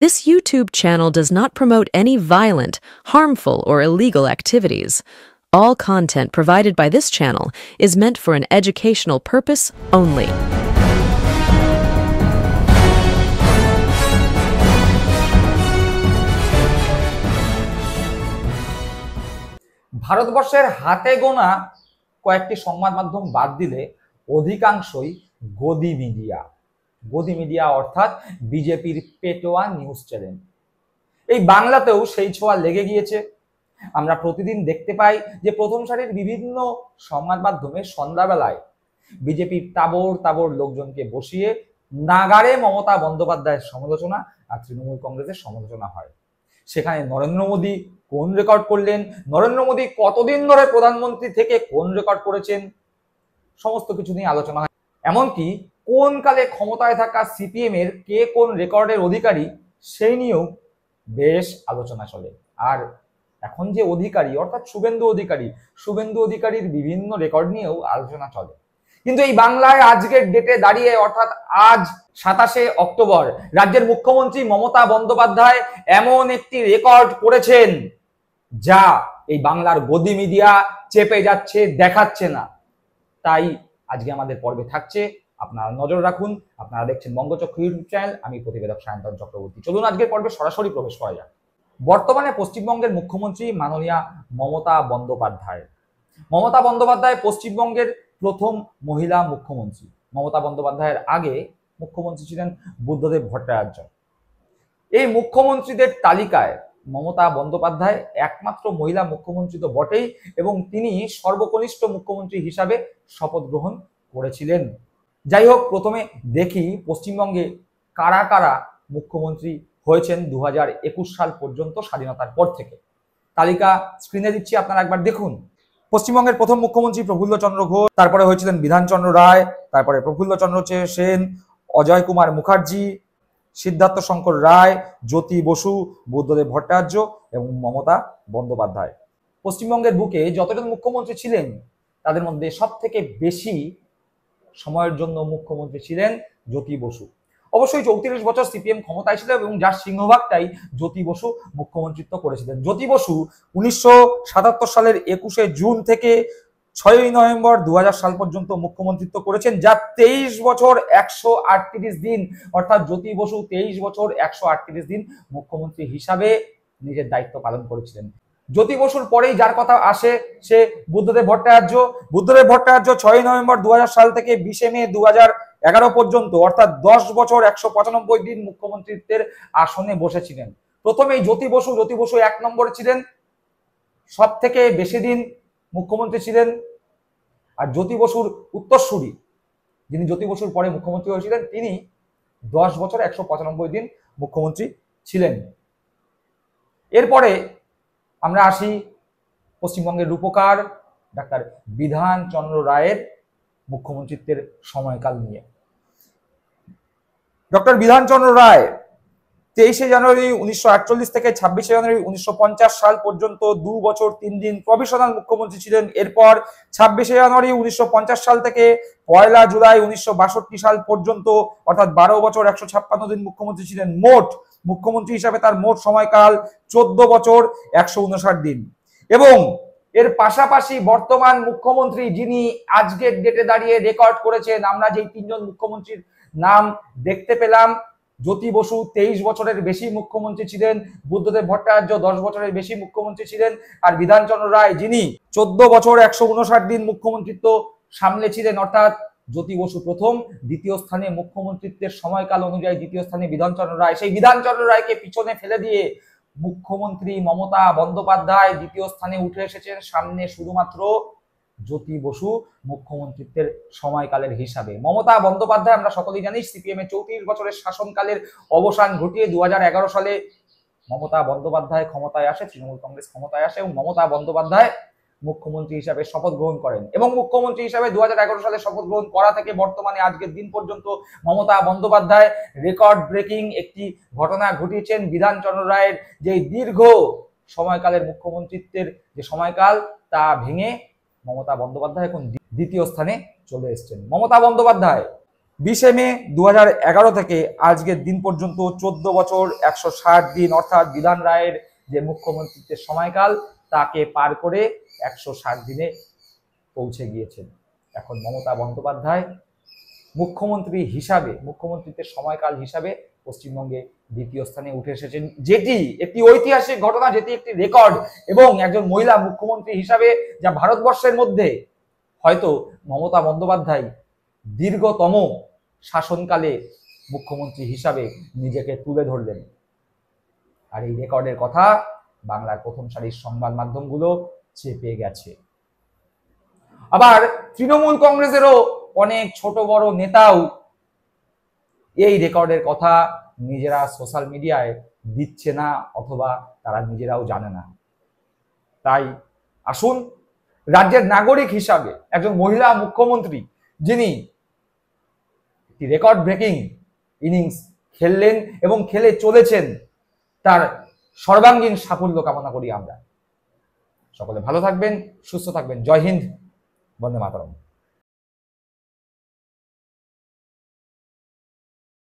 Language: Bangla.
This YouTube channel does not promote any violent, harmful, or illegal activities. All content provided by this channel is meant for an educational purpose only. ভারতবর্ষের হাতে গোনা কয়েকটি সংবাদ মাধ্যম বাদ দিলে অধিকাংশই গদি মিডিয়া অর্থাৎ বিজেপির পেটোয়া নিউজ চ্যানেল। এই বাংলাতেও সেই ছোঁয়া লেগে গিয়েছে। আমরা প্রতিদিন দেখতে পাই যে প্রথম সারির বিভিন্ন সংবাদ মাধ্যমে সন্ধ্যাবেলায় বিজেপির তাবড় লোকজনকে বসিয়ে নাগারে মমতা বন্দ্যোপাধ্যায়ের সমালোচনা আর তৃণমূল কংগ্রেসের সমালোচনা হয়। সেখানে নরেন্দ্র মোদী কোন রেকর্ড করলেন, নরেন্দ্র মোদী কতদিন ধরে প্রধানমন্ত্রী থেকে কোন রেকর্ড করেছেন, সমস্ত কিছু নিয়ে আলোচনা হয়। এমনকি কোন কালে ক্ষমতায় থাকা সিপিএম এর কে কোন রেকর্ডের অধিকারী সেই নিয়েও বেশ আলোচনা চলে। আর এখন যে অধিকারী অর্থাৎ শুভেন্দু অধিকারীর বিভিন্ন রেকর্ড নিয়েও আলোচনা চলে। কিন্তু এই বাংলায় আজকের ডেটে দাঁড়িয়ে অর্থাৎ আজ 27শে অক্টোবর রাজ্যের মুখ্যমন্ত্রী মমতা বন্দ্যোপাধ্যায় এমন একটি রেকর্ড করেছেন যা এই বাংলার গদি মিডিয়া চেপে যাচ্ছে, দেখাচ্ছে না। তাই আজকে আমাদের পর্বে থাকছে, আপনারা নজর রাখুন। আপনারা দেখছেন বঙ্গচক্র ইউটিউব চ্যানেল, আমি প্রতিবেদক সায়ন্তন চক্রবর্তী। চলুন আজকের পর্বে সরাসরি প্রবেশ করা যাক। বর্তমানে পশ্চিমবঙ্গের মুখ্যমন্ত্রী মাননীয়া মমতা বন্দ্যোপাধ্যায় পশ্চিমবঙ্গের প্রথম মহিলা মুখ্যমন্ত্রী। মমতা বন্দ্যোপাধ্যায়ের আগে মুখ্যমন্ত্রী ছিলেন বুদ্ধদেব ভট্টাচার্য। এই মুখ্যমন্ত্রীদের তালিকায় মমতা বন্দ্যোপাধ্যায় একমাত্র মহিলা মুখ্যমন্ত্রী তো বটেই, এবং তিনি সর্বকনিষ্ঠ মুখ্যমন্ত্রী হিসাবে শপথ গ্রহণ করেছিলেন। যাই হোক, প্রথমে দেখি পশ্চিমবঙ্গে কারা কারা মুখ্যমন্ত্রী হয়েছেন 2021 সাল পর্যন্ত, স্বাধীনতার পর থেকে। তালিকা স্ক্রিনে দিচ্ছি, আপনারা একবার দেখুন। পশ্চিমবঙ্গের প্রথম মুখ্যমন্ত্রী প্রফুল্লচন্দ্র ঘোষ, তারপরে হয়েছিলেন বিধানচন্দ্র রায়, তারপরে প্রফুল্লচন্দ্র সেন, অজয় কুমার মুখার্জি, সিদ্ধার্থ শঙ্কর রায়, জ্যোতি বসু, বুদ্ধদেব ভট্টাচার্য এবং মমতা বন্দ্যোপাধ্যায়। পশ্চিমবঙ্গের বুকে যতজন মুখ্যমন্ত্রী ছিলেন তাদের মধ্যে সব থেকে বেশি সময়ের জন্য মুখ্যমন্ত্রী ছিলেন জ্যোতি বসু। অবশ্যই 34 বছর সিপিএম ক্ষমতায় ছিল এবং যার সিংহভাগটাই জ্যোতি বসু মুখ্যমন্ত্রিত্ব করেছিলেন। জ্যোতি বসু 1977 সালের 21শে জুন থেকে 6ই নভেম্বর 2000 সাল পর্যন্ত মুখ্যমন্ত্রিত্ব করেছেন, যা 23 বছর 138 দিন, অর্থাৎ জ্যোতি বসু 23 বছর 138 দিন মুখ্যমন্ত্রী হিসাবে নিজের দায়িত্ব পালন করেছিলেন। জ্যোতি বসুর পরেই যার কথা আসে সে বুদ্ধদেব ভট্টাচার্য 6ই নভেম্বর 2000 সাল থেকে 20শে মে 2011 পর্যন্ত, অর্থাৎ 10 বছর 195 দিন মুখ্যমন্ত্রিত্বের আসনে বসেছিলেন। প্রথমেই জ্যোতি বসু 1 নম্বরে ছিলেন, সব থেকে বেশি দিন মুখ্যমন্ত্রী ছিলেন। আর জ্যোতি বসুর উত্তরসূরি, যিনি জ্যোতি বসুর পরে মুখ্যমন্ত্রী হয়েছিলেন, তিনি 10 বছর 195 দিন মুখ্যমন্ত্রী ছিলেন। এরপরে আমরা আসি পশ্চিমবঙ্গের রূপকার ডাক্তার বিধানচন্দ্র রায়ের মুখ্যমন্ত্রিত্বের সময়কাল নিয়ে। ডক্টর বিধানচন্দ্র রায় 23শে জানুয়ারি 1948 থেকে 26শে জানুয়ারি 1950 সাল পর্যন্ত 2 বছর 3 দিন প্রভিশনাল মুখ্যমন্ত্রী ছিলেন। এরপর 26শে জানুয়ারি 1950 সাল থেকে 1 জুলাই 1962 সাল পর্যন্ত, অর্থাৎ 12 বছর 156 দিন মুখ্যমন্ত্রী ছিলেন। মোট মুখ্যমন্ত্রী হিসাবে তার মোট সময়কাল 14 বছর 159 দিন। এবং এর পাশাপাশি বর্তমান মুখ্যমন্ত্রী যিনি আজকের ডেটে দাঁড়িয়ে রেকর্ড করেছেন, আমরা যেই 3 জন মুখ্যমন্ত্রীর নাম দেখতে পেলাম, জ্যোতি বসু 23 বছরের বেশি মুখ্যমন্ত্রী ছিলেন, বুদ্ধদেব ভট্টাচার্য 10 বছরের বেশি মুখ্যমন্ত্রী ছিলেন, আর বিধানচন্দ্র রায় যিনি 14 বছর 159 দিন মুখ্যমন্ত্রিত্ব সামলেছিলেন, অর্থাৎ জ্যোতি বসু প্রথম, দ্বিতীয় স্থানে মুখ্যমন্ত্রিত্বের সময়কাল অনুযায়ী দ্বিতীয় স্থানে বিধানচন্দ্র রায়। সেই বিধানচন্দ্র রায়কে পিছনে ফেলে দিয়ে মুখ্যমন্ত্রী মমতা বন্দ্যোপাধ্যায় দ্বিতীয় স্থানে উঠে এসেছেন, সামনে শুধুমাত্র জ্যোতি বসু মুখ্যমন্ত্রিত্বের সময়কালের হিসাবে। মমতা বন্দ্যোপাধ্যায় আমরা সকলেই জানি সিপিএম এর 34 বছরের শাসনকালের অবসান ঘটিয়ে 2011 সালে মমতা বন্দ্যোপাধ্যায় ক্ষমতায় আসে, তৃণমূল কংগ্রেস ক্ষমতায় আসে এবং মমতা বন্দ্যোপাধ্যায় মুখ্যমন্ত্রী হিসাবে শপথ গ্রহণ করেন। এবং মুখ্যমন্ত্রী হিসাবে 2011 সালে শপথ গ্রহণ করা থেকে বর্তমানে আজকের দিন পর্যন্ত মমতা বন্দ্যোপাধ্যায় রেকর্ড ব্রেকিং একটি ঘটনা ঘটিয়েছেন। বিধানচন্দ্র রায়ের যে দীর্ঘ সময়কালের মুখ্যমন্ত্রিত্বের যে সময়কাল তা ভেঙে মমতা বন্দ্যোপাধ্যায় এখন দ্বিতীয় স্থানে চলে এসেছেন। মমতা বন্দ্যোপাধ্যায় 20 মে 2011 থেকে আজকের দিন পর্যন্ত 14 বছর 160 দিন অর্থাৎ বিধান রায়ের যে মুখ্যমন্ত্রীত্বের সময়কাল তাকে পার করে 160 দিনে পৌঁছে গিয়েছেন। এখন মমতা বন্দ্যোপাধ্যায় মুখ্যমন্ত্রী হিসাবে, মুখ্যমন্ত্রীত্বের সময়কাল হিসাবে পশ্চিমবঙ্গে দ্বিতীয় স্থানে উঠে এসেছেন, যেটি একটি ঐতিহাসিক ঘটনা, যেটি একটি রেকর্ড, এবং একজন মহিলা মুখ্যমন্ত্রী হিসাবে যা ভারতবর্ষের মধ্যে হয়তো মমতা বন্দ্যোপাধ্যায় দীর্ঘতম শাসনকালে মুখ্যমন্ত্রী হিসাবে নিজেকে তুলে ধরলেন। আর এই রেকর্ডের কথা বাংলার প্রথম সারির সংবাদ মাধ্যমগুলো চেপে গেছে। আবার তৃণমূল কংগ্রেসেরও অনেক ছোট বড় নেতাও এই রেকর্ডের কথা নিজেরা সোশ্যাল মিডিয়ায় দিচ্ছে না, অথবা তারা নিজেরাও জানে না। তাই আসুন, রাজ্যের নাগরিক হিসাবে একজন মহিলা মুখ্যমন্ত্রী যিনি একটি রেকর্ড ব্রেকিং ইনিংস খেললেন এবং খেলে চলেছেন, তার সর্বাঙ্গীন সাফল্য কামনা করি আমরা। সকলে ভালো থাকবেন, সুস্থ থাকবেন। জয় হিন্দ, বন্দে মাতরম।